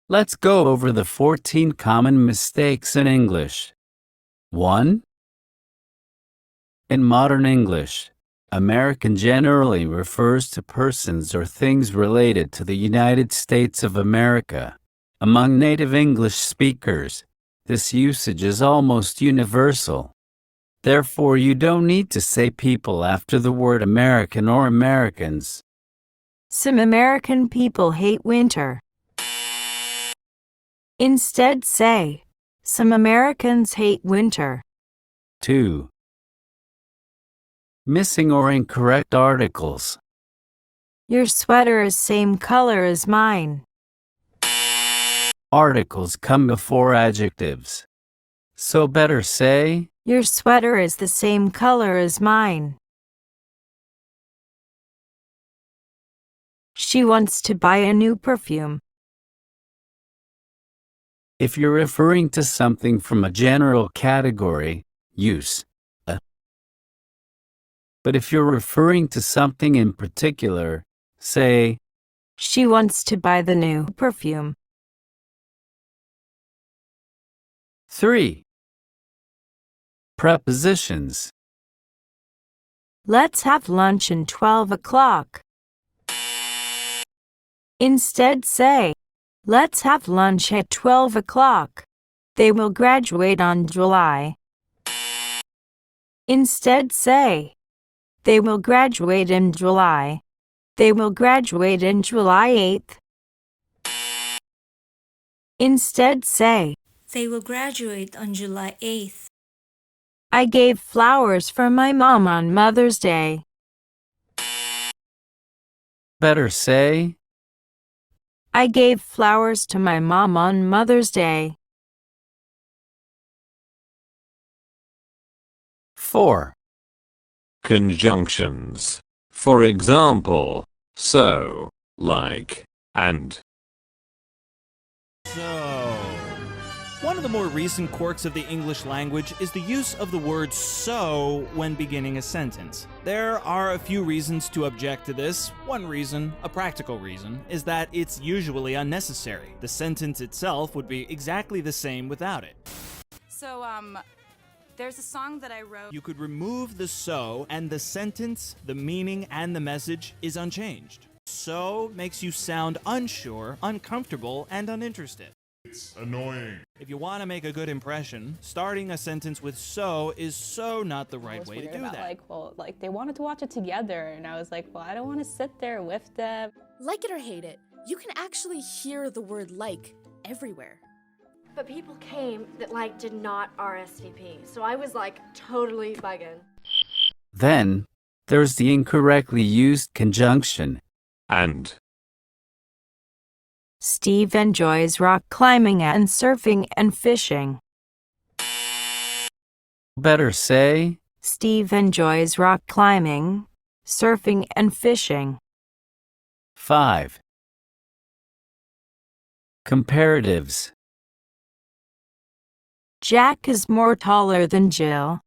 Let's go over the 14 common mistakes in English. 1. In modern English, American generally refers to persons or things related to the United States of America. Among native English speakers, this usage is almost universal. Therefore, you don't need to say people after the word American or Americans. Some American people hate winter. Instead say, some Americans hate winter. 2. Missing or incorrect articles. Your sweater is same color as mine. Articles come before adjectives. So better say, your sweater is the same color as mine. She wants to buy a new perfume. If you're referring to something from a general category, use a. But if you're referring to something in particular, say, she wants to buy the new perfume. 3. Prepositions. Let's have lunch at 12 o'clock. Instead say, let's have lunch at 12 o'clock. They will graduate on July. Instead say, they will graduate in July. They will graduate in July 8th. Instead say, they will graduate on July 8th. I gave flowers for my mom on Mother's Day. Better say, I gave flowers to my mom on Mother's Day. 4. Conjunctions. For example, so, like, and. One of the more recent quirks of the English language is the use of the word so when beginning a sentence. There are a few reasons to object to this. One reason, a practical reason, is that it's usually unnecessary. The sentence itself would be exactly the same without it. So, there's a song that I wrote. You could remove the so, and the sentence, the meaning, and the message is unchanged. So makes you sound unsure, uncomfortable, and uninterested. It's annoying. If you want to make a good impression, starting a sentence with so is so not the right way to do that. Like they wanted to watch it together, and I was like, well, I don't want to sit there with them. Like it or hate it, you can actually hear the word like everywhere. But people came that did not RSVP, so I was totally bugging. Then, there's the incorrectly used conjunction, and. Steve enjoys rock climbing and surfing and fishing. Better say, Steve enjoys rock climbing, surfing and fishing. 5. Comparatives. Jack is more taller than Jill.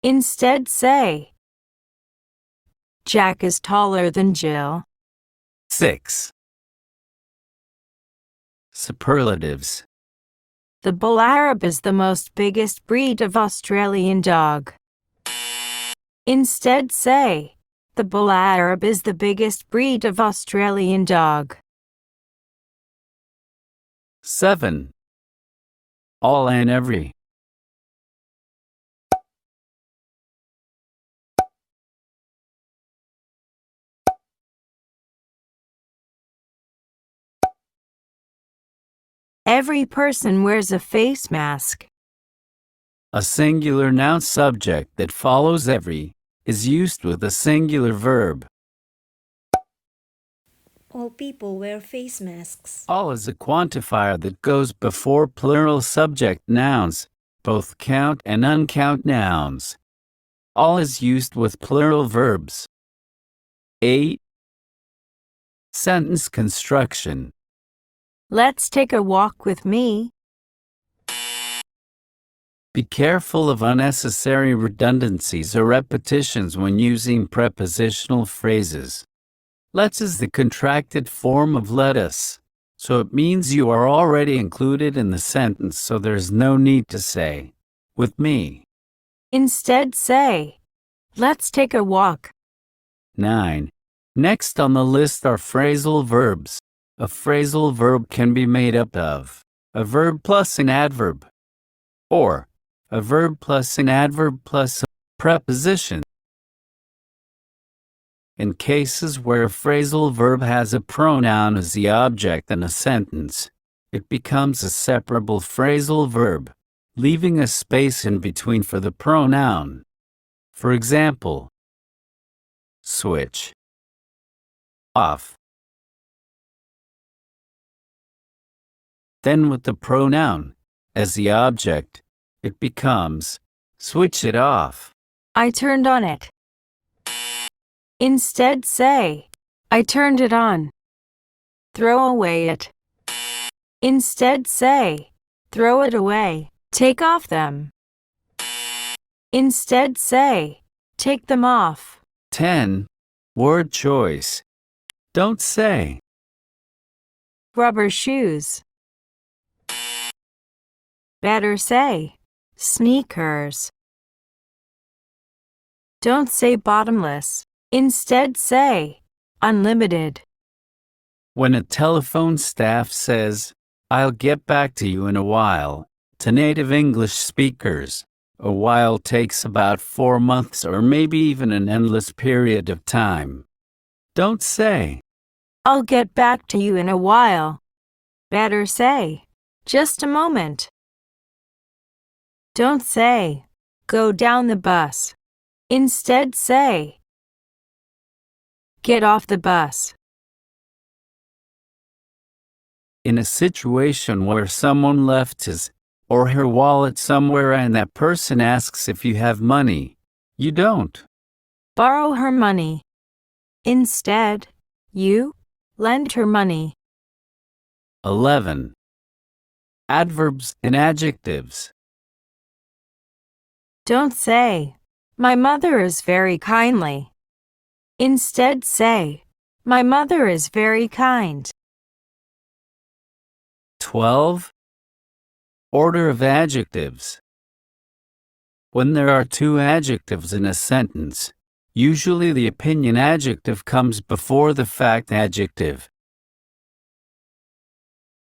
Instead say, Jack is taller than Jill. 6. Superlatives. The Bull Arab is the most biggest breed of Australian dog. Instead say, the Bull Arab is the biggest breed of Australian dog. 7. All and every. Every person wears a face mask. A singular noun subject that follows every is used with a singular verb. All people wear face masks. All is a quantifier that goes before plural subject nouns, both count and uncount nouns. All is used with plural verbs. 8. Sentence construction. Let's take a walk with me. Be careful of unnecessary redundancies or repetitions when using prepositional phrases. Let's is the contracted form of let us, so it means you are already included in the sentence, so there's no need to say, with me. Instead say, let's take a walk. 9. Next on the list are phrasal verbs. A phrasal verb can be made up of a verb plus an adverb, or a verb plus an adverb plus a preposition. In cases where a phrasal verb has a pronoun as the object in a sentence, it becomes a separable phrasal verb, leaving a space in between for the pronoun. For example, switch off. Then with the pronoun as the object, it becomes switch it off. I turned on it. Instead say, I turned it on. Throw away it. Instead say, throw it away. Take off them. Instead say, take them off. 10. Word choice. Don't say Rubber shoes. Better say, sneakers. Don't say bottomless. Instead say, unlimited. when a telephone staff says, I'll get back to you in a while. To native English speakers, a while takes about 4 months or maybe even an endless period of time. Don't say, I'll get back to you in a while. Better say, just a moment. Don't say, go down the bus. Instead say, get off the bus. in a situation where someone left his or her wallet somewhere and that person asks if you have money, you don't Borrow her money. Instead, you lend her money. 11. Adverbs and adjectives. Don't say, my mother is very kindly. Instead say, my mother is very kind. 12. Order of adjectives. When there are two adjectives in a sentence, usually the opinion adjective comes before the fact adjective.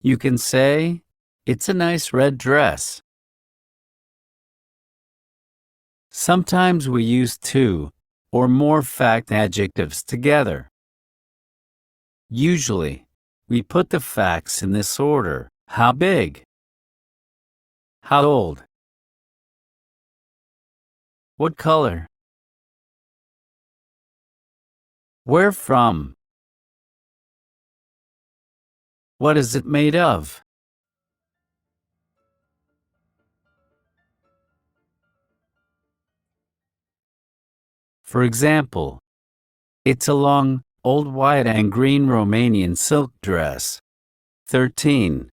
You can say, it's a nice red dress. Sometimes we use two or more fact adjectives together. Usually, we put the facts in this order: how big, how old, what color, where from, what is it made of. For example, it's a long, old white and green Romanian silk dress. 13.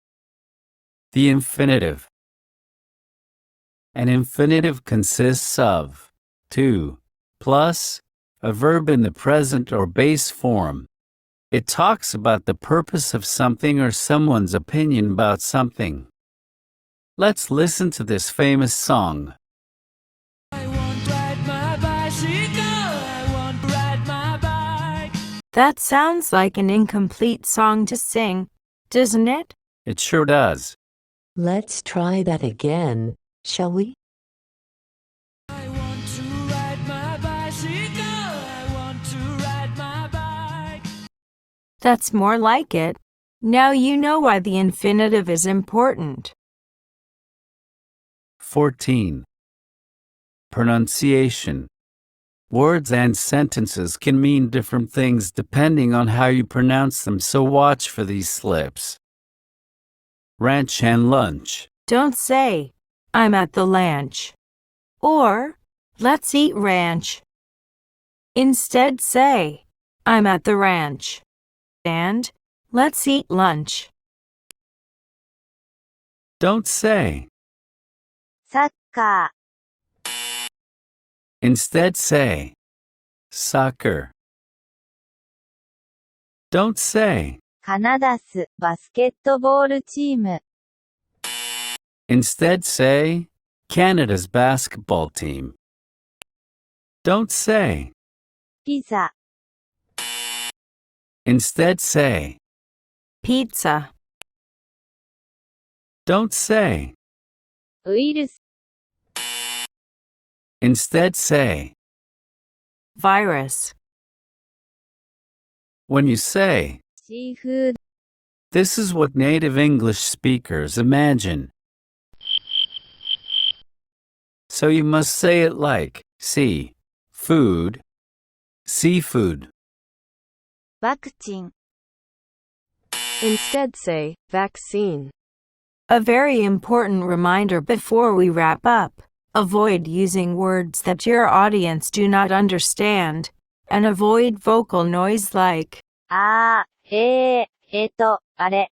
The infinitive. An infinitive consists of 2 plus a verb in the present or base form. It talks about the purpose of something or someone's opinion about something. Let's listen to this famous song. That sounds like an incomplete song to sing, doesn't it? It sure does. Let's try that again, shall we? That's more like it. Now you know why the infinitive is important. 14. Pronunciation. Words and sentences can mean different things depending on how you pronounce them, so watch for these slips. Ranch and lunch. Don't say, I'm at the ranch. Or, let's eat ranch. Instead say, I'm at the ranch. And, let's eat lunch. Don't say. サッカー Instead say, soccer. Don't say. カナダスバスケットボールチーム。 Instead say, Canada's basketball team. Don't say. ピザ。 Instead say. Pizza. Don't say. ウイルス。 Instead say. Virus. When you say, シーフード。 this is what native English speakers imagine. So you must say it like, see, food, seafood. ワクチン。 Instead say vaccine. A very important reminder before we wrap up. Avoid using words that your audience do not understand, and avoid vocal noise like あれ。